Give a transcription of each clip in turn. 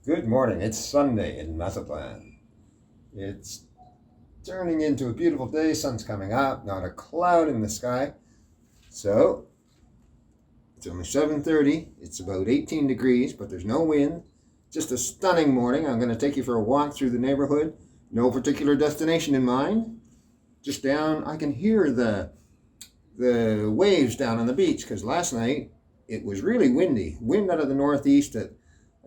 Good morning. It's Sunday in Mazatlán. It's turning into a beautiful day. Sun's coming up, not a cloud in the sky. So it's only 7:30. It's about 18 degrees, but there's no wind. Just a stunning morning. I'm going to take you for a walk through the neighborhood. No particular destination in mind. Just down, I can hear the waves down on the beach because last night it was really windy. Wind out of the northeast at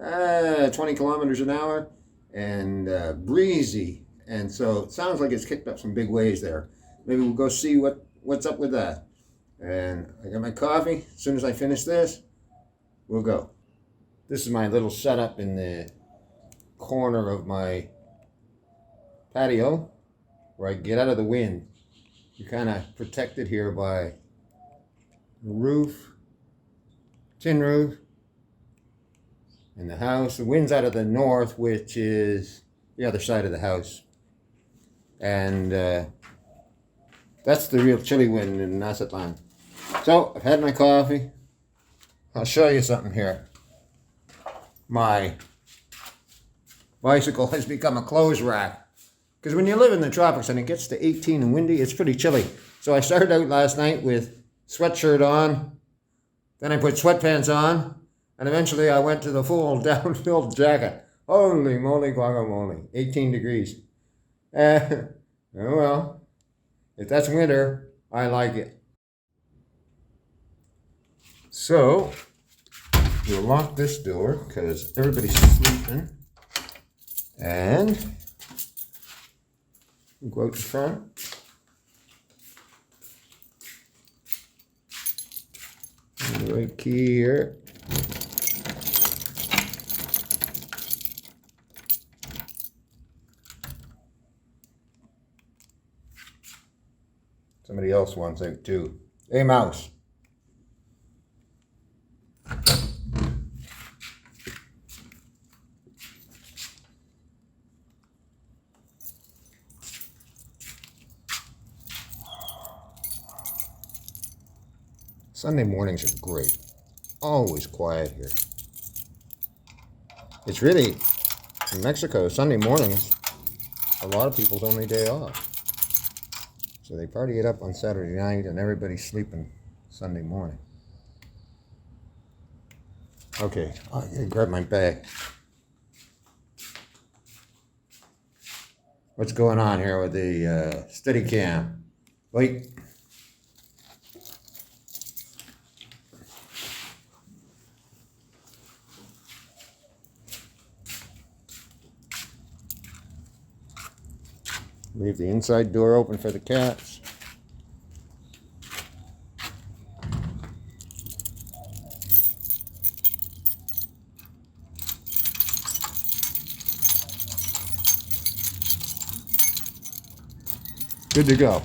20 kilometers an hour and breezy. And so it sounds like it's kicked up some big waves there. Maybe we'll go see what's up with that. And I got my coffee. As soon as I finish this, we'll go. This is my little setup in the corner of my patio where I get out of the wind. You're kind of protected here by a roof, tin roof, and the house. The wind's out of the north, which is the other side of the house. And that's the real chilly wind in Mazatlán. So, I've had my coffee. I'll show you something here. My bicycle has become a clothes rack. Because when you live in the tropics and it gets to 18 and windy, it's pretty chilly. So I started out last night with sweatshirt on. Then I put sweatpants on. And eventually I went to the full downhill jacket. Holy moly guacamole. 18 degrees. Oh well. If that's winter, I like it. So, we'll lock this door because everybody's sleeping. And we'll go out the front. And the right key here. Somebody else wants out too. Hey, mouse. Sunday mornings are great. Always quiet here. It's really, in Mexico, Sunday mornings, a lot of people's only day off. So they party it up on Saturday night and everybody's sleeping Sunday morning. Okay, I gotta grab my bag. What's going on here with the Steadicam? Wait. Leave the inside door open for the cats. Good to go.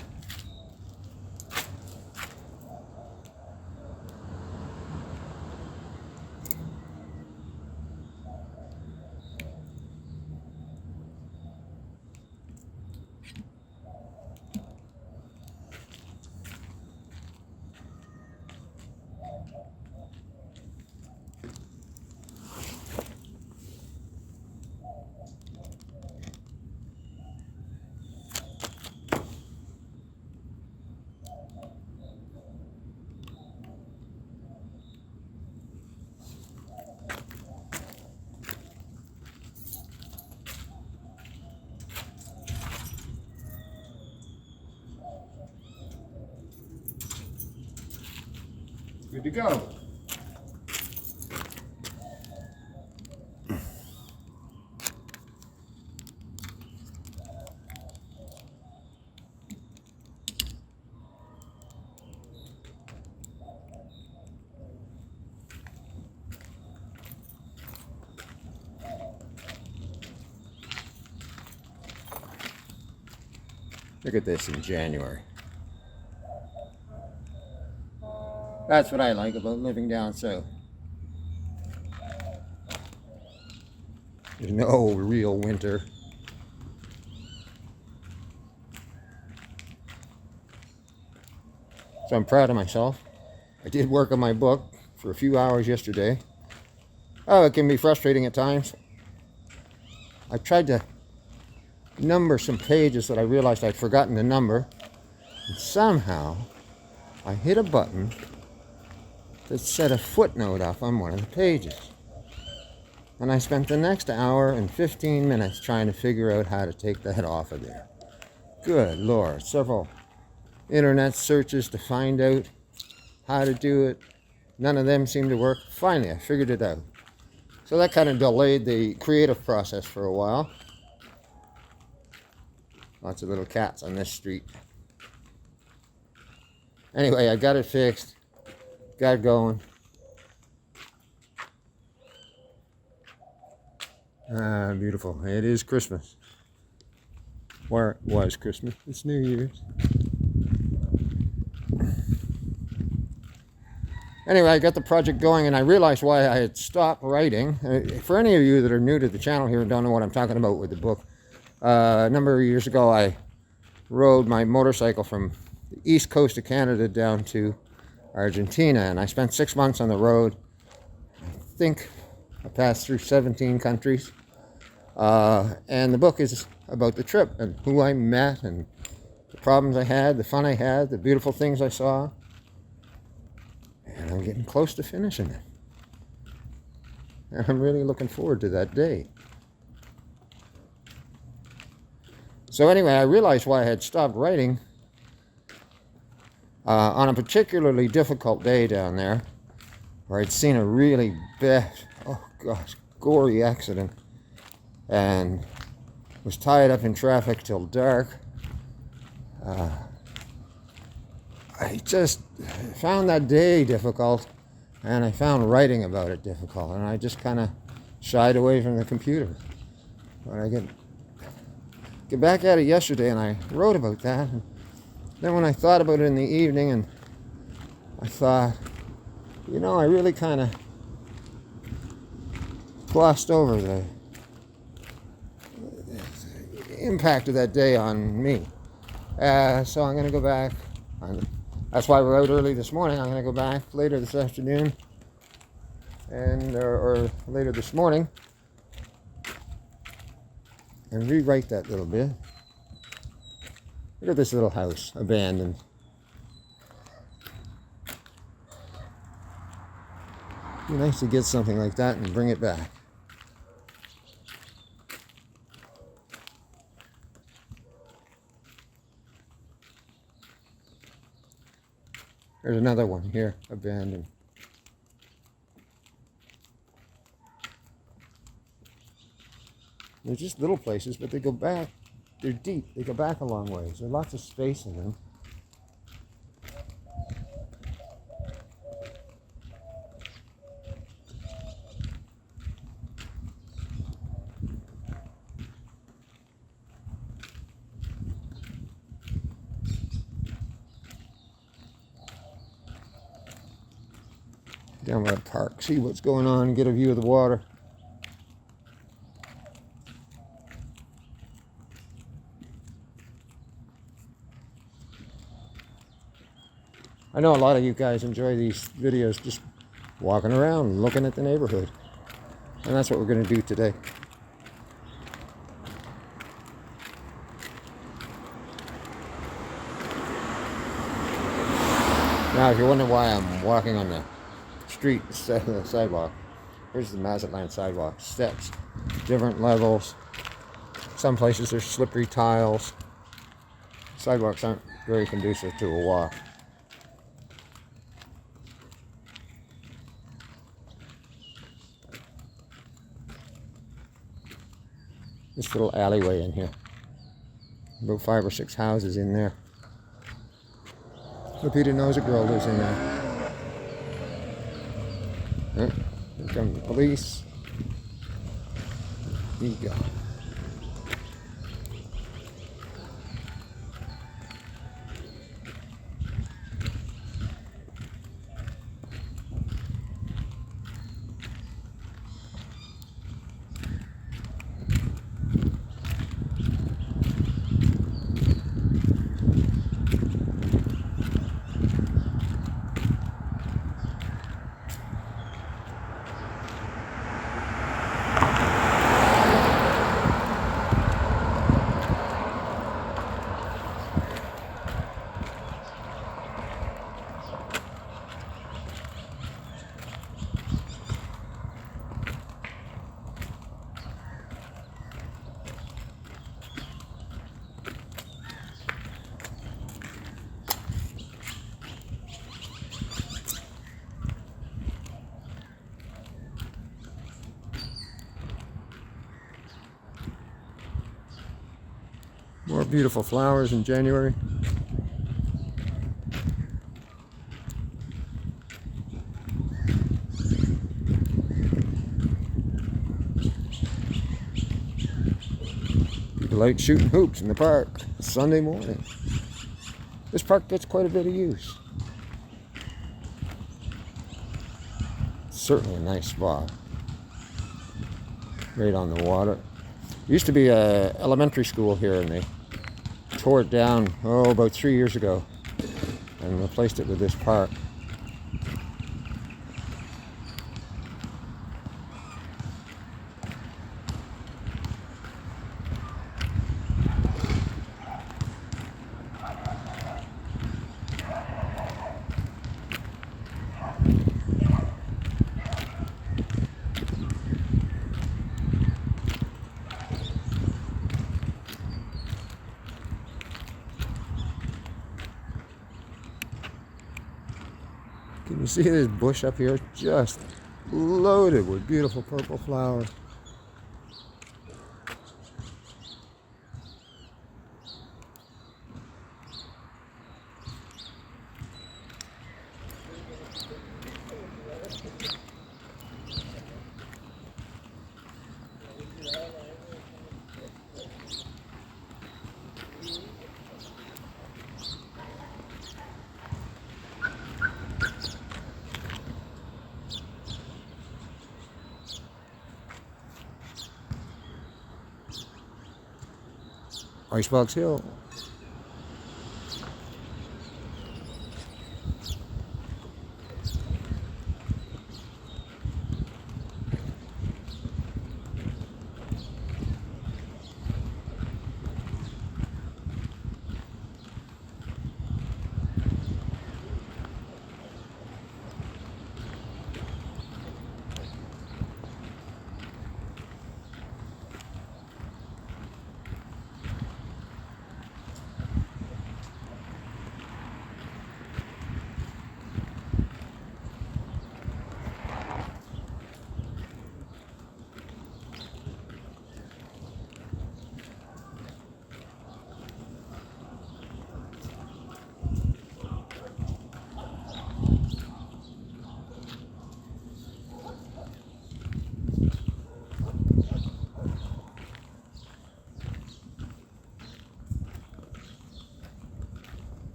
Good to go. Look at this in January. That's what I like about living down south. There's no real winter. So I'm proud of myself. I did work on my book for a few hours yesterday. Oh, it can be frustrating at times. I tried to number some pages that I realized I'd forgotten to number. And somehow, I hit a button that set a footnote up on one of the pages. And I spent the next hour and 15 minutes trying to figure out how to take that off of there. Good Lord, several internet searches to find out how to do it. None of them seemed to work. Finally, I figured it out. So that kind of delayed the creative process for a while. Lots of little cats on this street. Anyway, I got it fixed. Got it going. Ah, beautiful. It is Christmas. Or it was Christmas. It's New Year's. Anyway, I got the project going and I realized why I had stopped writing. For any of you that are new to the channel here and don't know what I'm talking about with the book, a number of years ago I rode my motorcycle from the east coast of Canada down to Argentina, and I spent 6 months on the road. I think I passed through 17 countries, and the book is about the trip and who I met and the problems I had, the fun I had, the beautiful things I saw, and I'm getting close to finishing it. And I'm really looking forward to that day. So anyway, I realized why I had stopped writing. On a particularly difficult day down there, where I'd seen a really bad, oh gosh, gory accident, and was tied up in traffic till dark. I just found that day difficult, and I found writing about it difficult, and I just kind of shied away from the computer. But I get back at it yesterday, and I wrote about that. And then when I thought about it in the evening, and I thought, you know, I really kind of glossed over the impact of that day on me. So I'm going to go back. That's why we're out early this morning. I'm going to go back later this afternoon, and or later this morning, and rewrite that little bit. Look at this little house, abandoned. It'd be nice to get something like that and bring it back. There's another one here, abandoned. They're just little places, but they go back. They're deep. They go back a long ways. There's lots of space in them. Down by the park, see what's going on, and get a view of the water. I know a lot of you guys enjoy these videos just walking around, looking at the neighborhood. And that's what we're going to do today. Now, if you're wondering why I'm walking on the street instead of the sidewalk, here's the Mazatlán sidewalk. Steps, different levels. Some places there's slippery tiles. Sidewalks aren't very conducive to a walk. This little alleyway in here. About 5 or 6 houses in there. So Peter knows a girl lives in there. Here come the police. Here you go. More beautiful flowers in January. People like shooting hoops in the park Sunday morning. This park gets quite a bit of use. Certainly a nice spot. Right on the water. Used to be a elementary school here, and they tore it down, about 3 years ago, and replaced it with this park. Can you see this bush up here? Just loaded with beautiful purple flowers. Icebox Hill.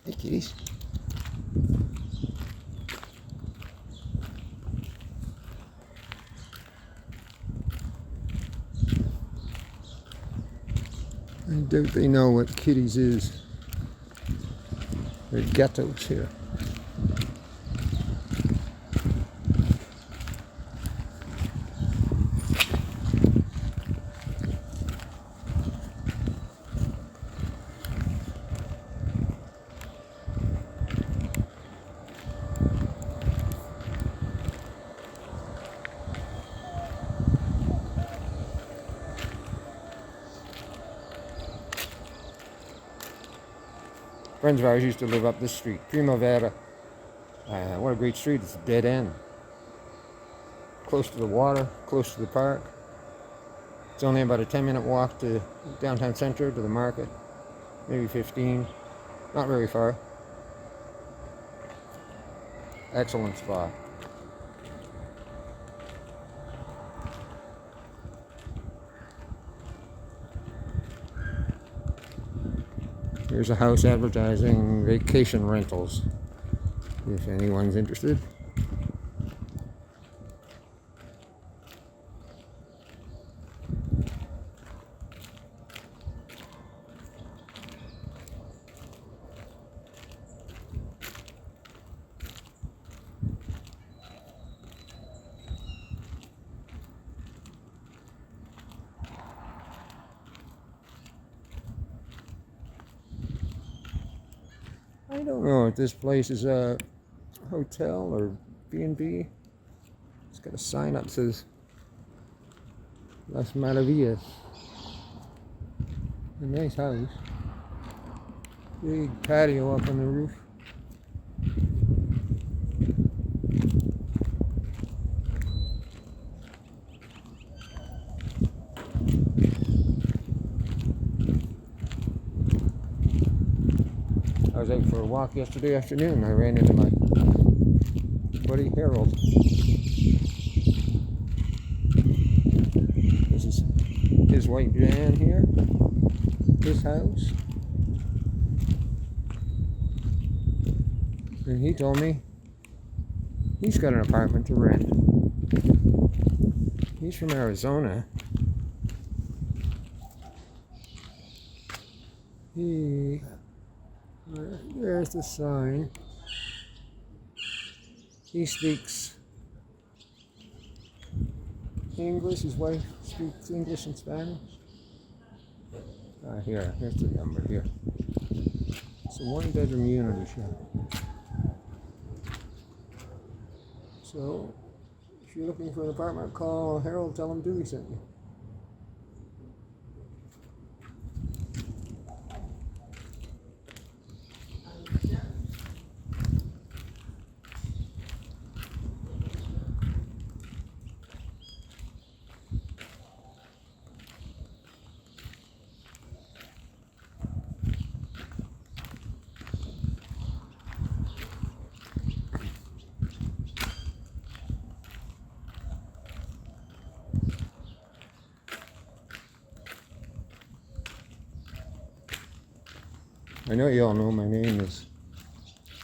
Hey, kitties. I doubt they know what kitties is. They're ghettos here. Friends of ours used to live up this street, Primavera. What a great street. It's a dead end. Close to the water, close to the park. It's only about a 10-minute walk to downtown Centro, to the market. Maybe 15. Not very far. Excellent spot. Here's a house advertising vacation rentals, if anyone's interested. I don't know if this place is a hotel or B&B. It's got a sign up that says Las Maravillas. A nice house. Big patio up on the roof. out for a walk yesterday afternoon. I ran into my buddy Harold. This is his white van here, his house. And he told me he's got an apartment to rent. He's from Arizona. There's the sign. He speaks English. His wife speaks English and Spanish. Here's the number here. It's a one-bedroom unit shed. So, if you're looking for an apartment, call Harold. Tell him Dewey sent you. I know you all know my name is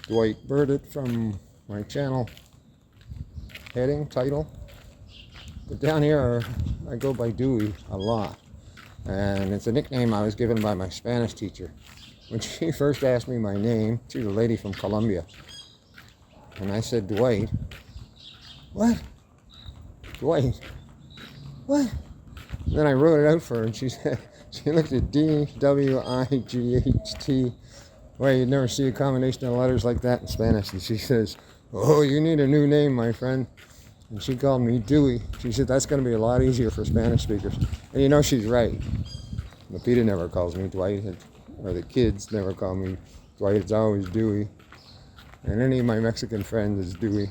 Dwight Burditt from my channel title. But down here I go by Dewey a lot. And it's a nickname I was given by my Spanish teacher. When she first asked me my name, she was a lady from Colombia. And I said, Dwight. What? Dwight. What? And then I wrote it out for her and she said, she looked at D-W-I-G-H-T. Well, you'd never see a combination of letters like that in Spanish. And she says, oh, you need a new name, my friend. And she called me Dewey. She said, that's going to be a lot easier for Spanish speakers. And you know, she's right. Lupita never calls me Dwight, or the kids never call me Dwight. It's always Dewey. And any of my Mexican friends is Dewey.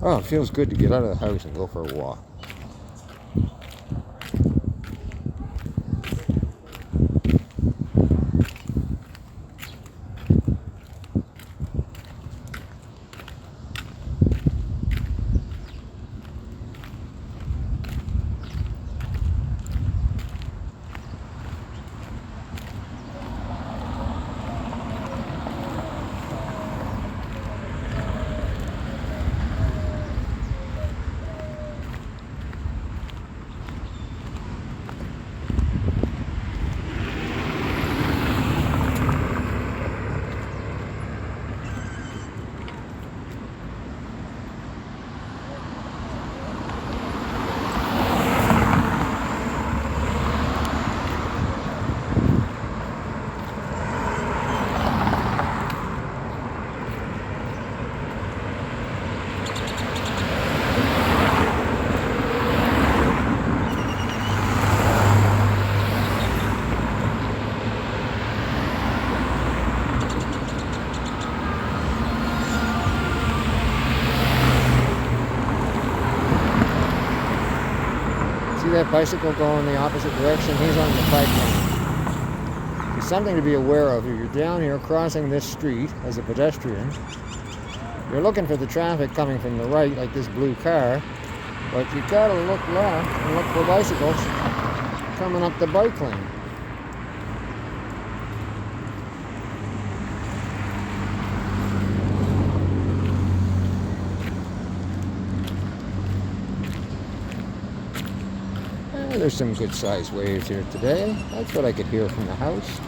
Oh, it feels good to get out of the house and go for a walk. See that bicycle going the opposite direction? He's on the bike lane. It's something to be aware of. If you're down here crossing this street as a pedestrian, you're looking for the traffic coming from the right, like this blue car, but you gotta look left and look for bicycles coming up the bike lane. There's some good sized waves here today. That's what I could hear from the house.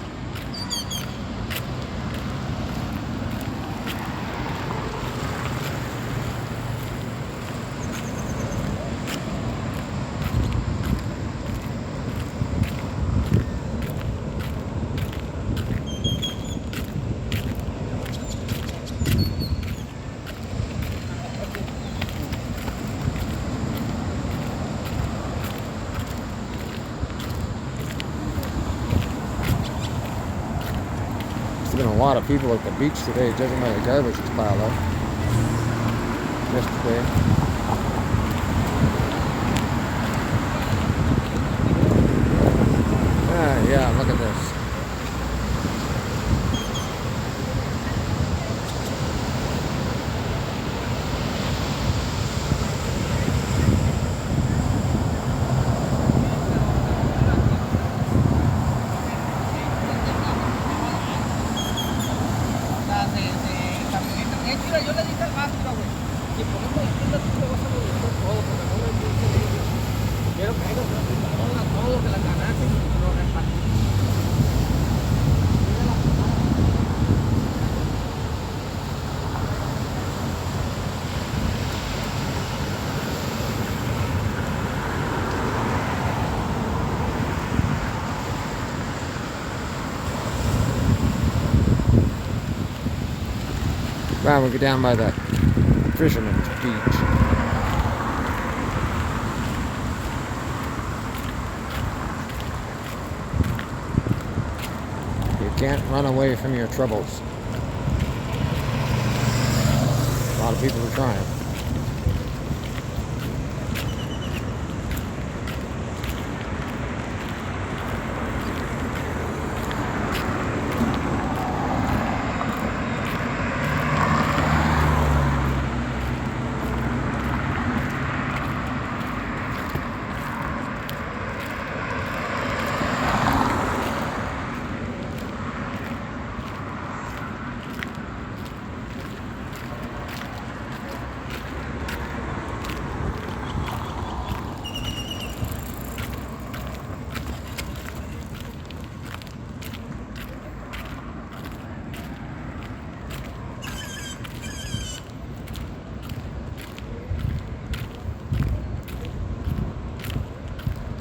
There's been a lot of people at the beach today, judging by the garbage that's piled up. Yesterday. Yeah, look at this. Yo le dije al maestro, güey, si ponemos distintas, tú le vas a modificar todo, porque no me dice, quiero que ellos todo lo que las ganancias lo repartimos. Wow, we'll go down by the Fisherman's beach. You can't run away from your troubles. A lot of people are trying.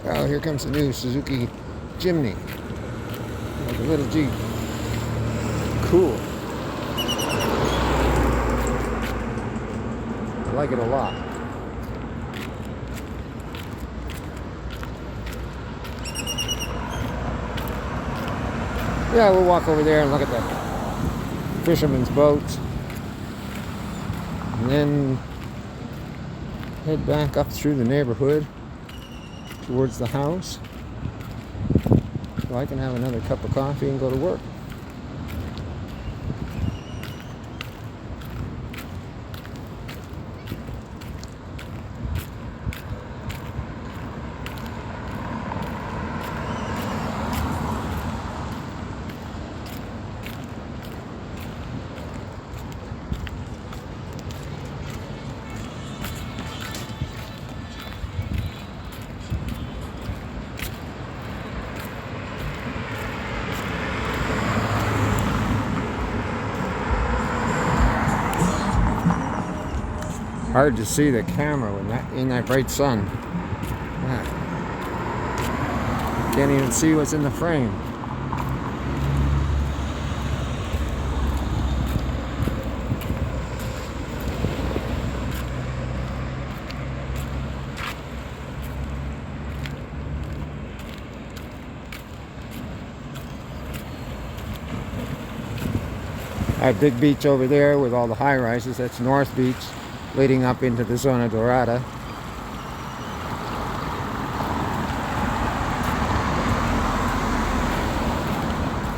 Oh, here comes the new Suzuki Jimny. Like a little Jeep. Cool. I like it a lot. Yeah, we'll walk over there and look at the fisherman's boats. And then head back up through the neighborhood towards the house, so I can have another cup of coffee and go to work. Hard to see the camera when in that bright sun. Can't even see what's in the frame. That big beach over there with all the high rises, that's North Beach, leading up into the Zona Dorada.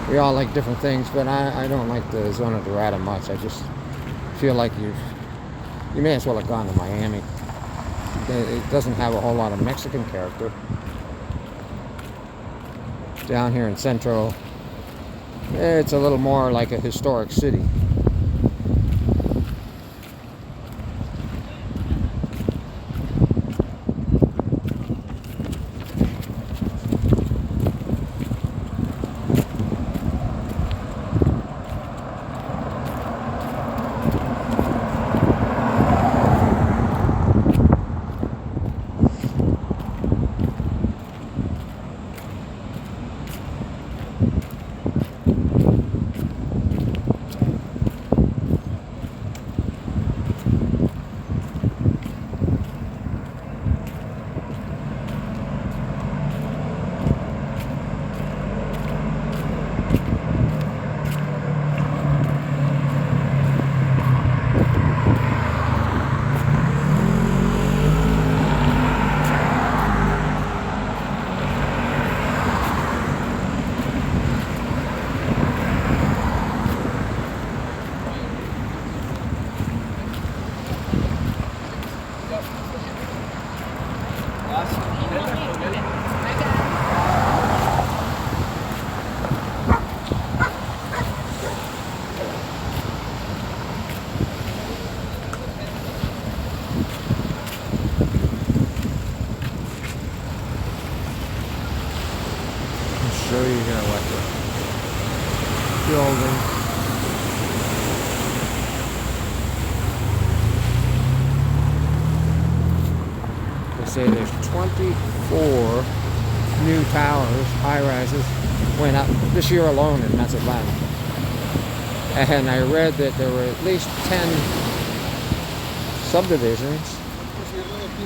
We all like different things, but I don't like the Zona Dorada much. I just feel like you may as well have gone to Miami. It doesn't have a whole lot of Mexican character. Down here in Centro, it's a little more like a historic city. building. They say there's 24 new towers, high-rises, went up this year alone in Mazatlán. And I read that there were at least 10 subdivisions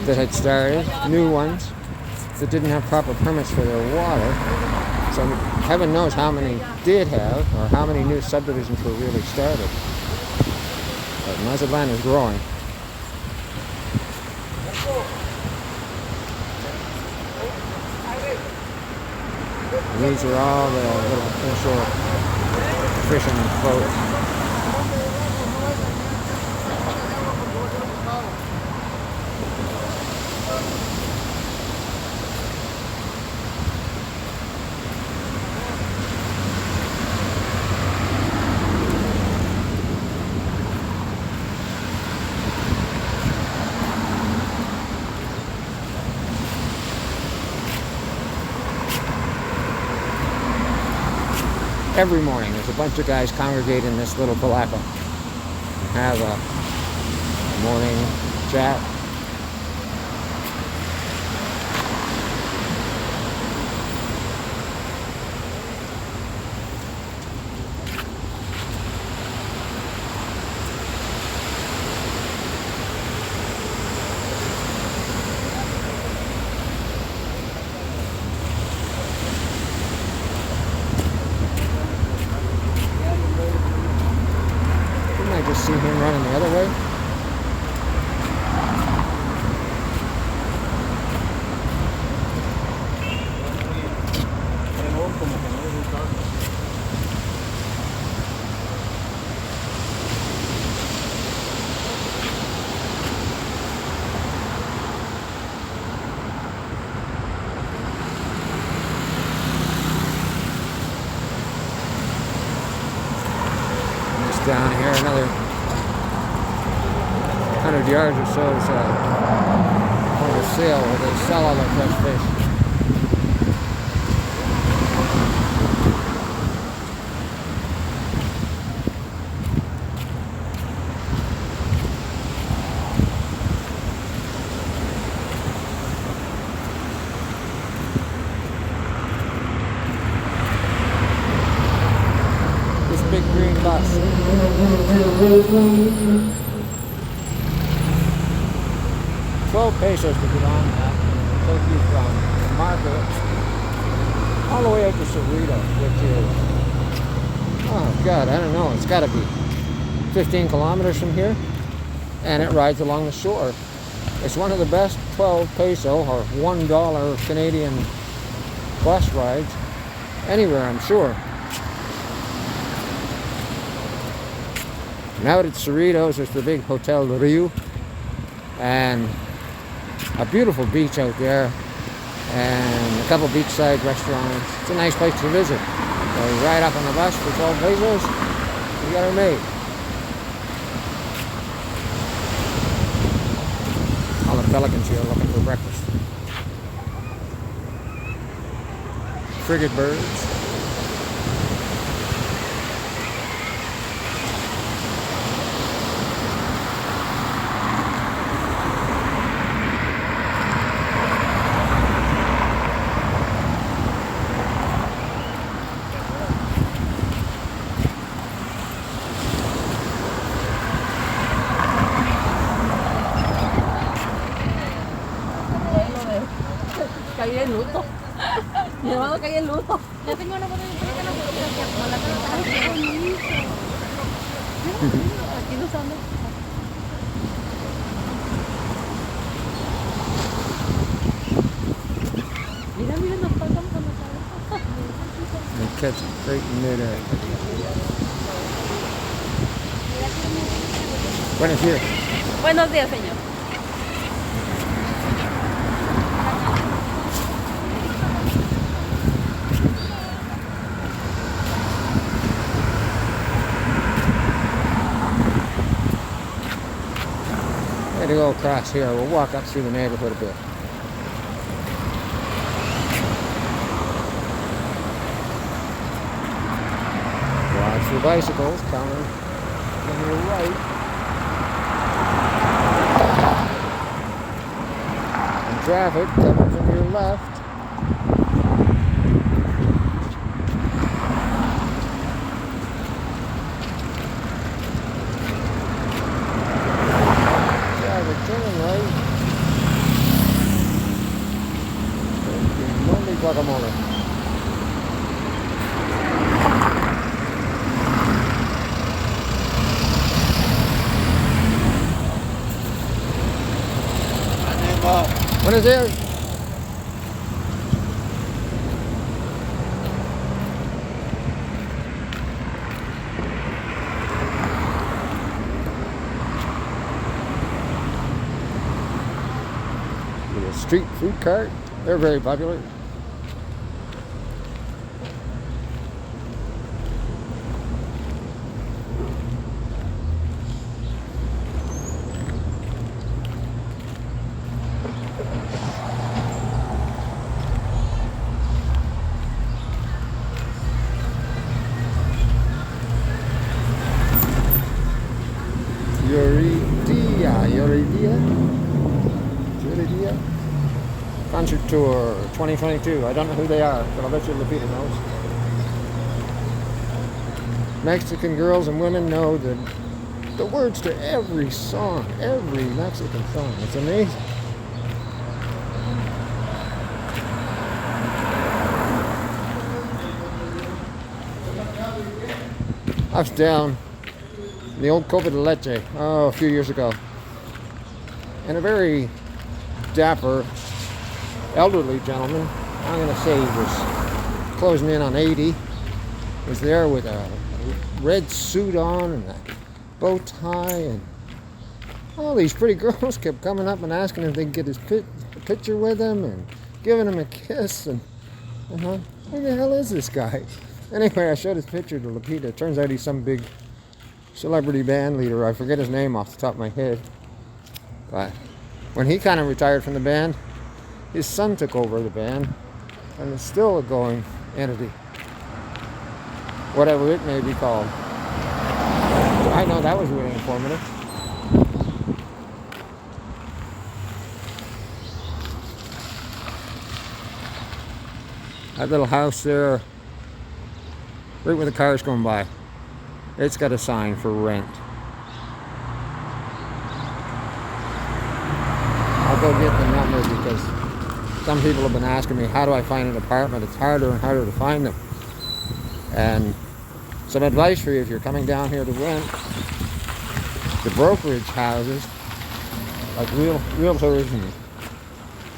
that had started, new ones, that didn't have proper permits for their water. So heaven knows how many did have, or how many new subdivisions were really started. But Mazatlán is growing. These are all the little inshore fisherman boats. Every morning there's a bunch of guys congregate in this little palapa and have a morning chat. Just see him running the other way. Just down here, another 100 yards or so is on a sale where they sell all their fresh fish. This big green bus. 12 pesos to get on that, and it'll take you from the market all the way out to Cerrito, which is, oh God, I don't know, it's got to be 15 kilometers from here, and it rides along the shore. It's one of the best 12 peso or $1 Canadian bus rides anywhere, I'm sure. Now at Cerritos, there's the big Hotel Rio, and a beautiful beach out there, and a couple beachside restaurants. It's a nice place to visit. So we ride up on the bus for 12 pesos. We got our mate. All the pelicans here looking for breakfast. Frigate birds. Caí en luto. Mi hermano caí en luto. Yo tengo una foto de que aquí no están. Mira, mira, nos pasan por la cabeza. They catch it right in midair. Buenos días. Buenos días, señor. To go across here, we'll walk up through the neighborhood a bit. Watch Watch for bicycles coming from your right. And traffic coming from your left. Traffic turning right. Holy guacamole. Buenos días. Little street food cart. They're very popular. Yuridia Concert Tour 2022. I don't know who they are, but I'll bet you Lupita knows. Mexican girls and women know the words to every song, every Mexican song. It's amazing. I was down in the old Copa de Leche, a few years ago. And a very dapper, elderly gentleman, I'm going to say he was closing in on 80, was there with a red suit on and a bow tie, and all these pretty girls kept coming up and asking if they could get his picture with him and giving him a kiss. And I thought, who the hell is this guy? Anyway, I showed his picture to Lupita. It turns out he's some big celebrity band leader. I forget his name off the top of my head. But when he kind of retired from the band, his son took over the band, and it's still a going entity, whatever it may be called. I know that was really informative. That little house there, right where the car's going by, it's got a sign for rent. I'll go get the number because some people have been asking me, how do I find an apartment? It's harder and harder to find them. And some advice for you if you're coming down here to rent: the brokerage houses, like realtors and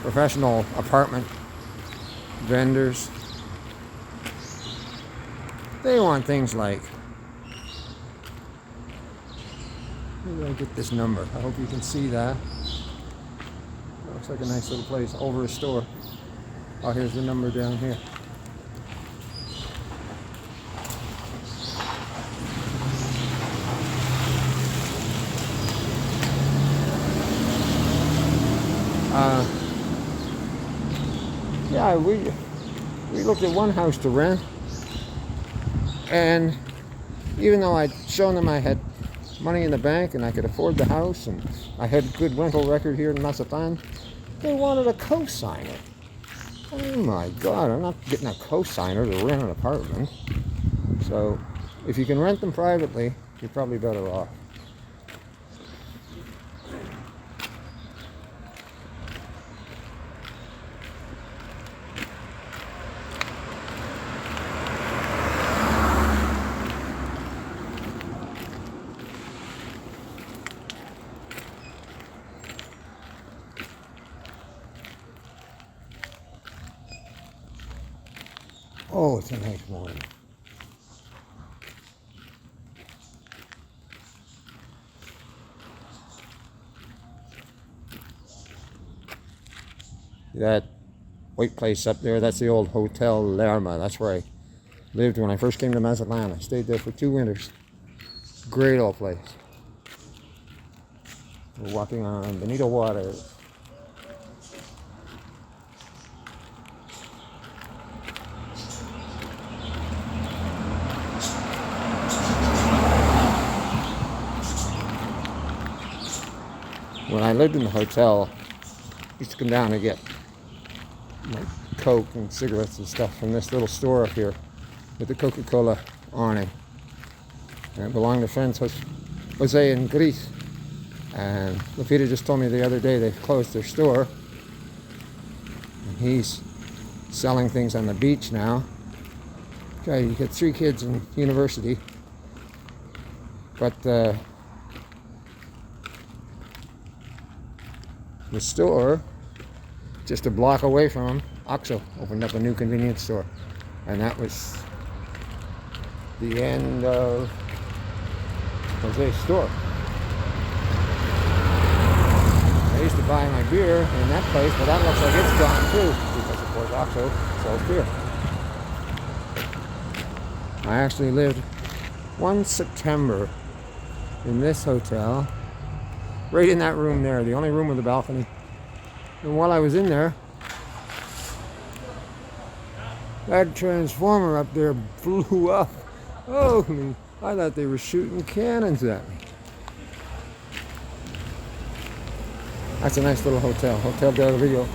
professional apartment vendors, they want things like, where did I get this number? I hope you can see that. Looks like a nice little place over a store. Oh, here's the number down here. Yeah, we looked at one house to rent, and even though I'd shown them I had money in the bank and I could afford the house and I had a good rental record here in Mazatlán, they wanted a co-signer. Oh my God, I'm not getting a co-signer to rent an apartment. So if you can rent them privately, you're probably better off. Oh, it's a nice morning. That white place up there, that's the old Hotel Lerma. That's where I lived when I first came to Mazatlán. I stayed there for 2 winters. Great old place. We're walking on Bonito Water. when I lived in the hotel, I used to come down and get like Coke and cigarettes and stuff from this little store up here with the Coca-Cola awning. And it belonged to friends Jose in Greece. And Lupita just told me the other day they've closed their store. And he's selling things on the beach now. Okay, you got 3 kids in university. But the store, just a block away from him, OXXO opened up a new convenience store. And that was the end of Jose's store. I used to buy my beer in that place, but that looks like it's gone too, because of course OXXO sells beer. I actually lived one September in this hotel, right in that room there, the only room with a balcony. And while I was in there, that transformer up there blew up. Holy, I thought they were shooting cannons at me. That's a nice little hotel, Hotel del Rio.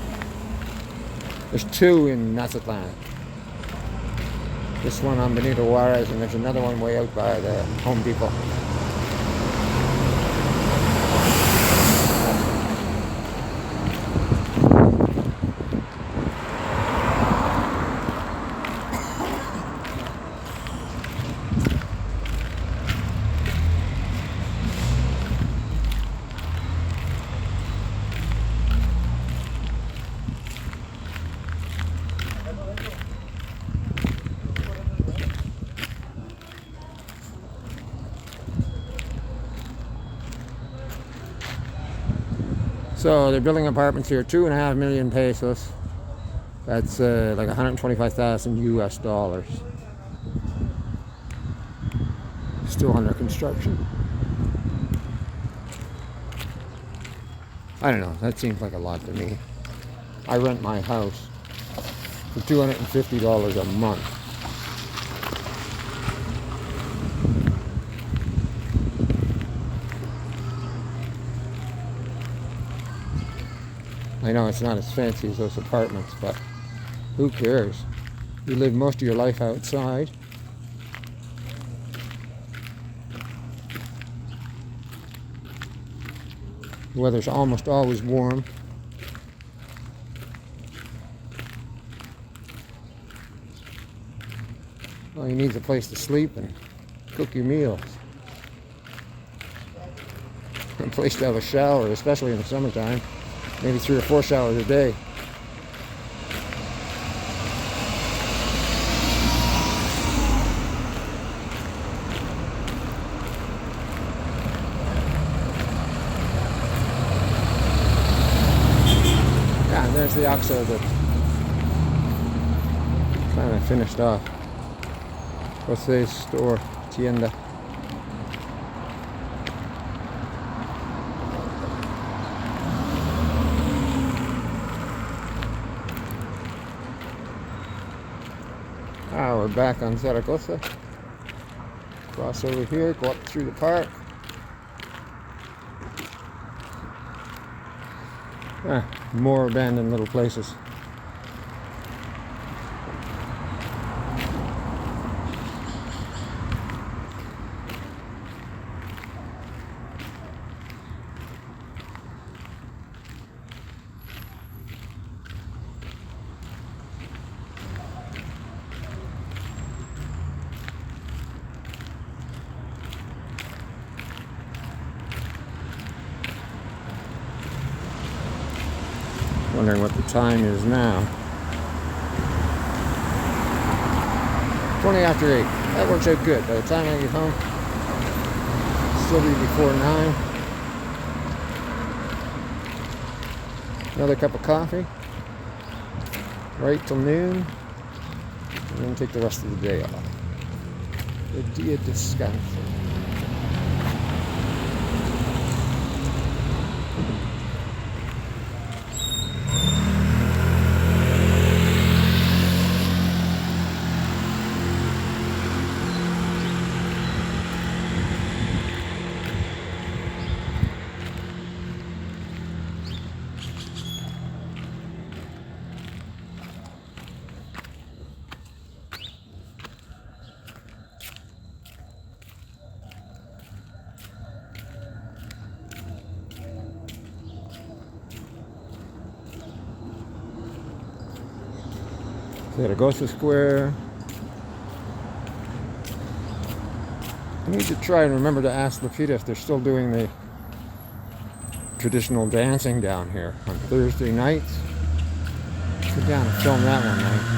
There's 2 in Mazatlán. This one on Benito Juarez, and there's another one way out by the Home Depot. So they're building apartments here, 2.5 million pesos. That's like 125,000 US dollars. Still under construction. I don't know, that seems like a lot to me. I rent my house for $250 a month. I know it's not as fancy as those apartments, but who cares? You live most of your life outside. The weather's almost always warm. All you need is a place to sleep and cook your meals. A place to have a shower, especially in the summertime. Maybe 3 or 4 showers a day. Yeah, and there's the OXXO that kind of finished off. Jose's store, tienda. We're back on Zaragoza. Cross over here, go up through the park. More abandoned little places. Wondering what the time is now. 20 after 8. That works out good. By the time I get home, still be before 9. Another cup of coffee. Right till noon. And then take the rest of the day off. The dia descanso. Zaragoza Square. I need to try and remember to ask Lupita if they're still doing the traditional dancing down here on Thursday nights. Go down and film that one night.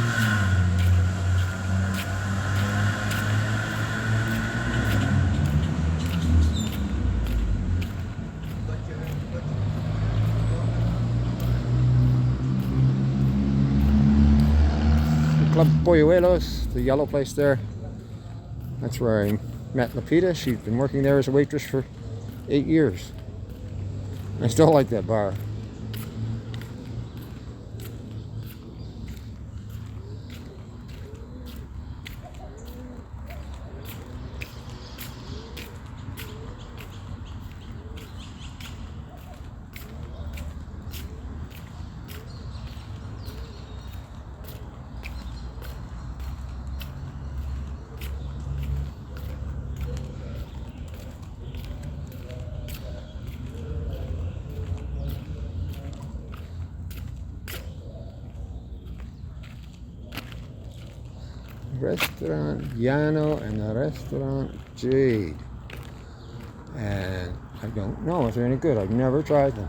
Club Polluelos, the yellow place there. That's where I met Lupita. She's been working there as a waitress for 8 years. I still like that bar. Restaurant Llano and the Restaurant Jade. And I don't know if they're any good. I've never tried them.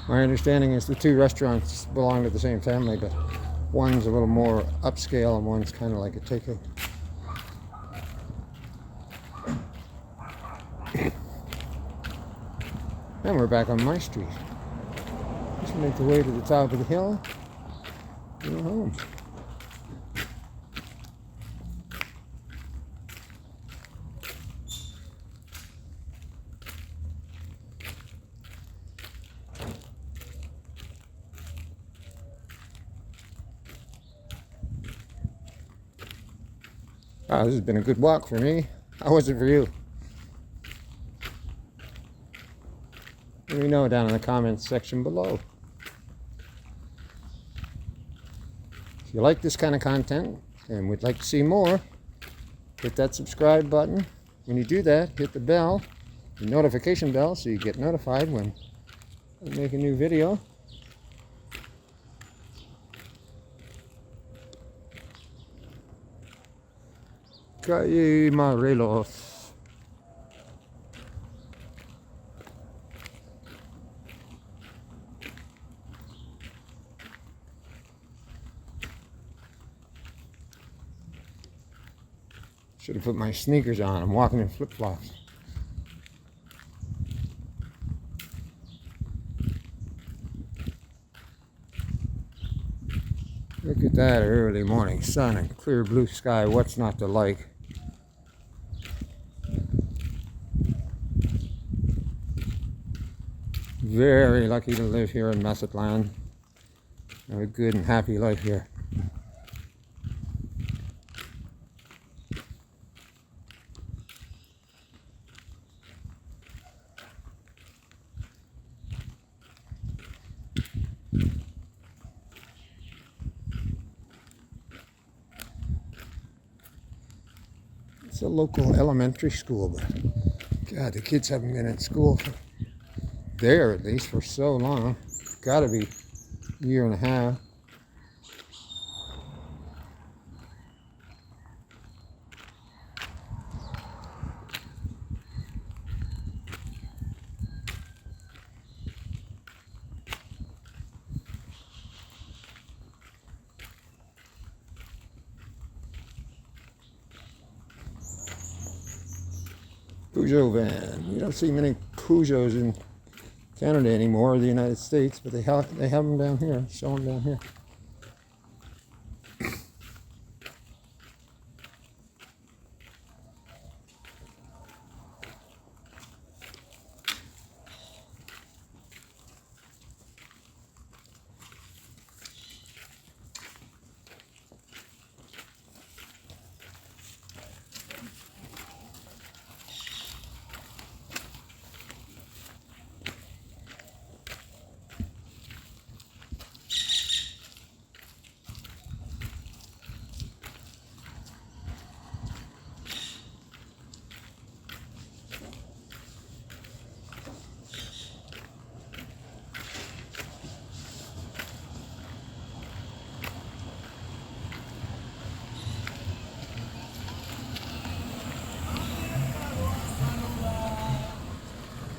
My understanding is the two restaurants belong to the same family, but one's a little more upscale and one's kind of like a takeout. And we're back on my street. Just make the way to the top of the hill. Go home. Wow, this has been a good walk for me. How was it for you? Let me know down in the comments section below. If you like this kind of content and would like to see more, hit that subscribe button. When you do that, hit the bell, the notification bell, so you get notified when I make a new video. Calle Morelos. Should have put my sneakers on. I'm walking in flip-flops. Look at that early morning sun and clear blue sky. What's not to like? Very lucky to live here in Mazatlán. Have a good and happy life here. It's a local elementary school, but God, the kids haven't been in school for, there at least, for so long. Gotta be a year and a half. Peugeot van. You don't see many Peugeots in Canada anymore, or the United States, but they have them down here. Show them down here.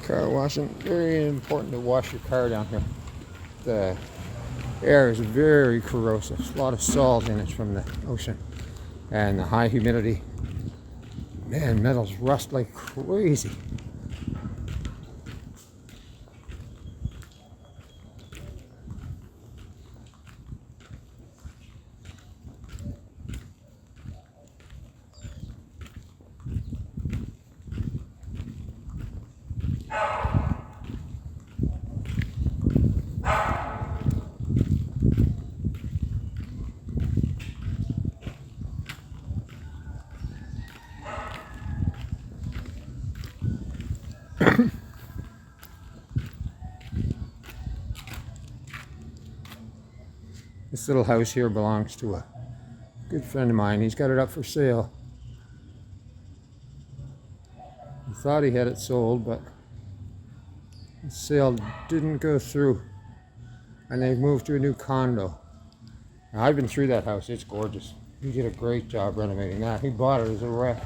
Car washing. Very important to wash your car down here. The air is very corrosive. There's a lot of salt in it from the ocean. And the high humidity. Man, metals rust like crazy. This little house here belongs to a good friend of mine. He's got it up for sale. He thought he had it sold, but the sale didn't go through. And they've moved to a new condo. Now, I've been through that house. It's gorgeous. He did a great job renovating that. He bought it as a wreck.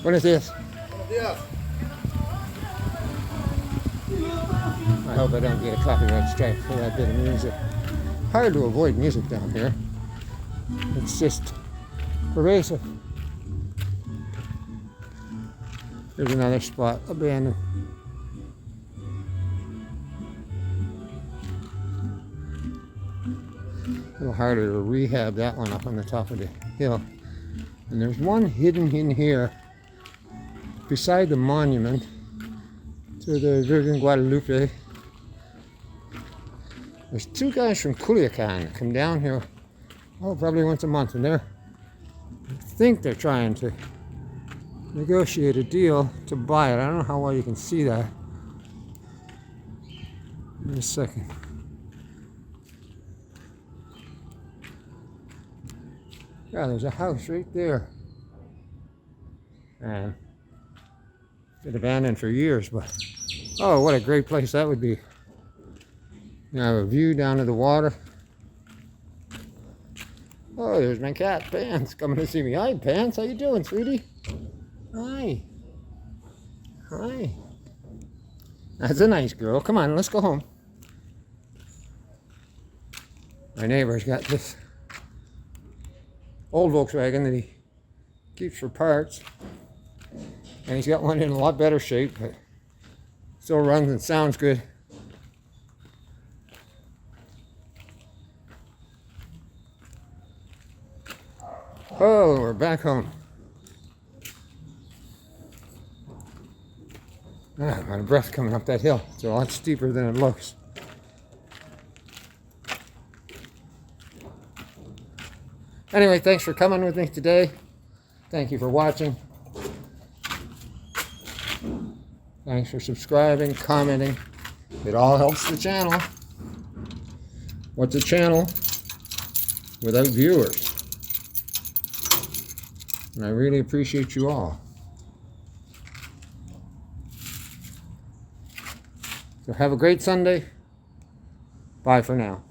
Buenos dias. I hope I don't get a copyright strike for that bit of music. Hard to avoid music down here. It's just pervasive. There's another spot abandoned. A little harder to rehab that one up on the top of the hill. And there's one hidden in here beside the monument to the Virgin Guadalupe. There's two guys from Culiacan that come down here, probably once a month, and I think they're trying to negotiate a deal to buy it. I don't know how well you can see that. In a second. Yeah, there's a house right there. And it's been abandoned for years, but oh, what a great place that would be. You have a view down to the water. Oh, there's my cat, Pants, coming to see me. Hi, Pants. How you doing, sweetie? Hi. Hi. That's a nice girl. Come on, let's go home. My neighbor's got this old Volkswagen that he keeps for parts. And he's got one in a lot better shape, but still runs and sounds good. Oh, we're back home. My breath coming up that hill. It's a lot steeper than it looks. Anyway, thanks for coming with me today. Thank you for watching. Thanks for subscribing, commenting. It all helps the channel. What's a channel without viewers? And I really appreciate you all. So have a great Sunday. Bye for now.